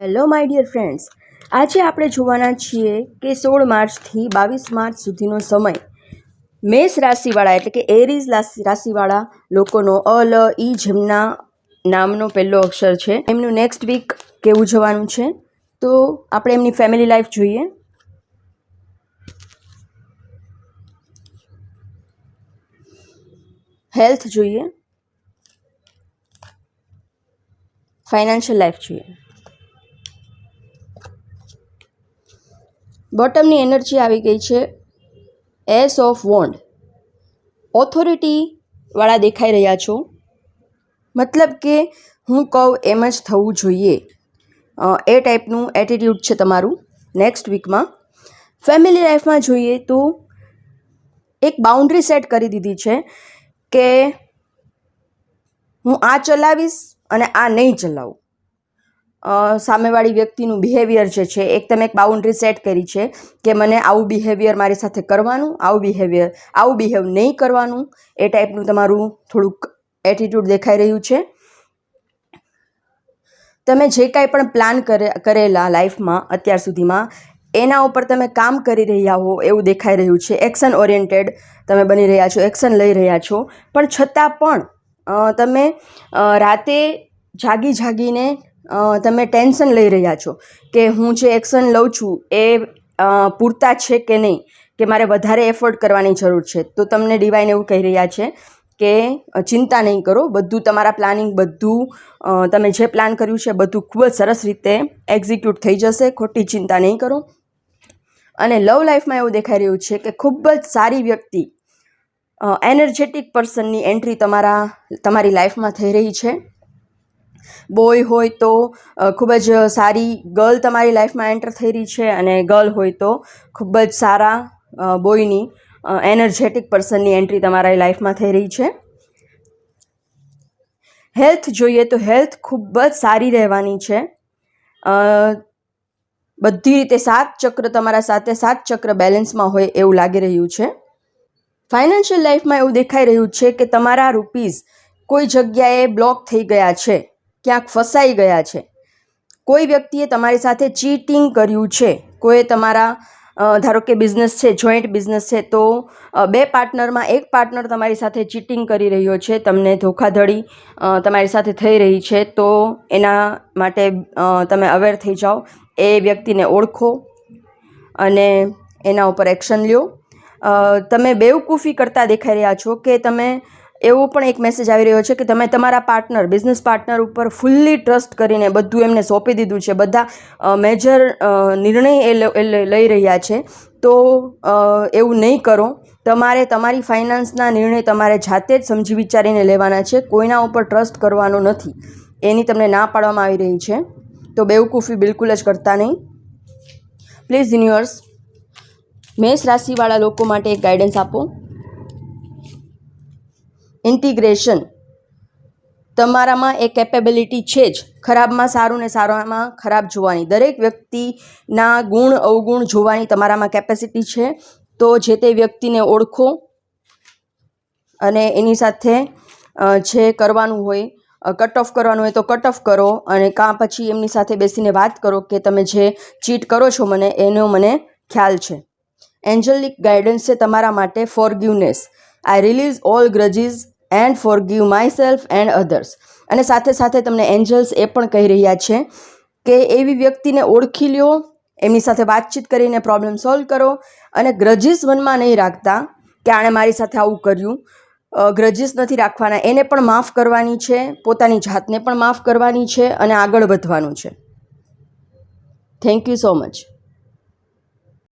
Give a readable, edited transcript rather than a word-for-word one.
Hello my dear friends, આજે આપણે જોવાના છીએ કે 16 માર્ચથી 22 માર્ચ સુધીનો સમય મેષ રાશિવાળા એટલે કે એરીઝ રાશિવાળા લોકોનો અલ ઈ જેમના નામનો પહેલો અક્ષર છે એમનું નેક્સ્ટ વીક કેવું જવાનું છે. તો આપણે એમની ફેમિલી લાઈફ જોઈએ, હેલ્થ જોઈએ, ફાઇનાન્શિયલ લાઈફ જોઈએ. બોટમની એનર્જી આવી ગઈ છે એસ ઓફ વોન્ડ. ઓથોરિટીવાળા દેખાઈ રહ્યા છો, મતલબ કે હું કહું એમ જ થવું જોઈએ એ ટાઈપનું એટીટ્યૂડ છે તમારું નેક્સ્ટ વીકમાં. ફેમિલી લાઈફમાં જોઈએ તો એક બાઉન્ડ્રી સેટ કરી દીધી છે કે હું આ ચલાવીશ અને આ નહીં ચલાવું. સામેવાળી વ્યક્તિનું બિહેવિયર જે છે તમે એક બાઉન્ડ્રી સેટ કરી છે કે મને આવું બિહેવિયર મારી સાથે કરવાનું, આવું બિહેવ નહીં કરવાનું. એ ટાઈપનું તમારું થોડુંક એટીટ્યૂડ દેખાઈ રહ્યું છે. તમે જે કાંઈ પણ પ્લાન કરેલા લાઈફમાં અત્યાર સુધીમાં એના ઉપર તમે કામ કરી રહ્યા હો એવું દેખાઈ રહ્યું છે. એક્શન ઓરિએન્ટેડ તમે બની રહ્યા છો, એક્શન લઈ રહ્યા છો, પણ છતાં પણ તમે રાતે જાગીને તમે ટેન્શન લઈ રહ્યા છો કે હું જે એક્શન લઉં છું એ પૂરતા છે કે નહીં, કે મારે વધારે એફર્ટ કરવાની જરૂર છે. તો તમને ડિવાઇન એવું કહી રહ્યા છે કે ચિંતા નહીં કરો, બધું તમારા પ્લાનિંગ, બધું તમે જે પ્લાન કર્યું છે બધું ખૂબ જ સરસ રીતે એક્ઝિક્યુટ થઈ જશે, ખોટી ચિંતા નહીં કરો. અને લવ લાઈફમાં એવું દેખાઈ રહ્યું છે કે ખૂબ જ સારી વ્યક્તિ, એનર્જેટિક પર્સનની એન્ટ્રી તમારી લાઈફમાં થઈ રહી છે. બોય હોય તો ખૂબ જ સારી ગર્લ તમારી લાઈફમાં એન્ટર થઈ રહી છે, અને ગર્લ હોય તો ખૂબ જ સારા બોયની એનર્જેટિક પર્સનની એન્ટ્રી તમારી લાઈફમાં થઈ રહી છે. હેલ્થ જોઈએ તો હેલ્થ ખૂબ જ સારી રહેવાની છે. બધી રીતે 7 ચક્ર તમારા સાથે 7 ચક્ર બેલેન્સમાં હોય એવું લાગી રહ્યું છે. ફાઇનાન્શિયલ લાઈફમાં એવું દેખાઈ રહ્યું છે કે તમારા રૂપીઝ કોઈ જગ્યાએ બ્લોક થઈ ગયા છે, ક્યાંક ફસાઈ ગયા છે. કોઈ વ્યક્તિએ તમારી સાથે ચીટિંગ કર્યું છે. કોઈ તમારા ધારો કે બિઝનેસ છે, જોઈન્ટ બિઝનેસ છે, તો 2 પાર્ટનરમાં એક પાર્ટનર તમારી સાથે ચીટિંગ કરી રહ્યો છે, તમને ધોખાધડી તમારી સાથે થઈ રહી છે. તો એના માટે તમે અવેર થઈ જાઓ, એ વ્યક્તિને ઓળખો અને એના ઉપર એક્શન લ્યો. તમે બેવકૂફી કરતા દેખાઈ રહ્યા છો કે તમે એવો પણ એક મેસેજ આવી રહ્યો છે કે તમે તમારા પાર્ટનર, બિઝનેસ પાર્ટનર ઉપર ફૂલ્લી ટ્રસ્ટ કરીને બધું એમને સોંપી દીધું છે, બધા મેજર નિર્ણય એ લઈ રહ્યા છે. તો એવું નહીં કરો. તમારે તમારી ફાઇનાન્સના નિર્ણય તમારે જાતે જ સમજી વિચારીને લેવાના છે, કોઈના ઉપર ટ્રસ્ટ કરવાનો નથી. એની તમને ના પાડવામાં આવી રહી છે. તો બેવકૂફી બિલકુલ જ કરતા નહીં. પ્લીઝ યુનિવર્સ મેષ રાશિવાળા લોકો માટે એક ગાઈડન્સ આપો. ઇન્ટિગ્રેશન તમારામાં એ કેપેબિલિટી છે જ, ખરાબમાં સારું ને સારામાં ખરાબ જોવાની, દરેક વ્યક્તિના ગુણ અવગુણ જોવાની તમારામાં કેપેસિટી છે. તો જે તે વ્યક્તિને ઓળખો અને એની સાથે જે કરવાનું હોય, કટ ઓફ કરવાનું હોય તો કટ ઓફ કરો, અને કાં પછી એમની સાથે બેસીને વાત કરો કે તમે જે ચીટ કરો છો એનો મને ખ્યાલ છે. એન્જલિક ગાઈડન્સ છે તમારા માટે forgiveness. I release all grudges and forgive myself and others. અને સાથે સાથે તમને એન્જલ્સ એ પણ કહી રહ્યા છે કે એવી વ્યક્તિને ઓળખી લ્યો, એમની સાથે વાતચીત કરીને પ્રોબ્લેમ સોલ્વ કરો, અને ગ્રજીસ મનમાં નહીં રાખતા કે આણે મારી સાથે આવું કર્યું. ગ્રજીસ નથી રાખવાના, એને પણ માફ કરવાની છે, પોતાની જાતને પણ માફ કરવાની છે, અને આગળ વધવાનું છે. Thank you so much.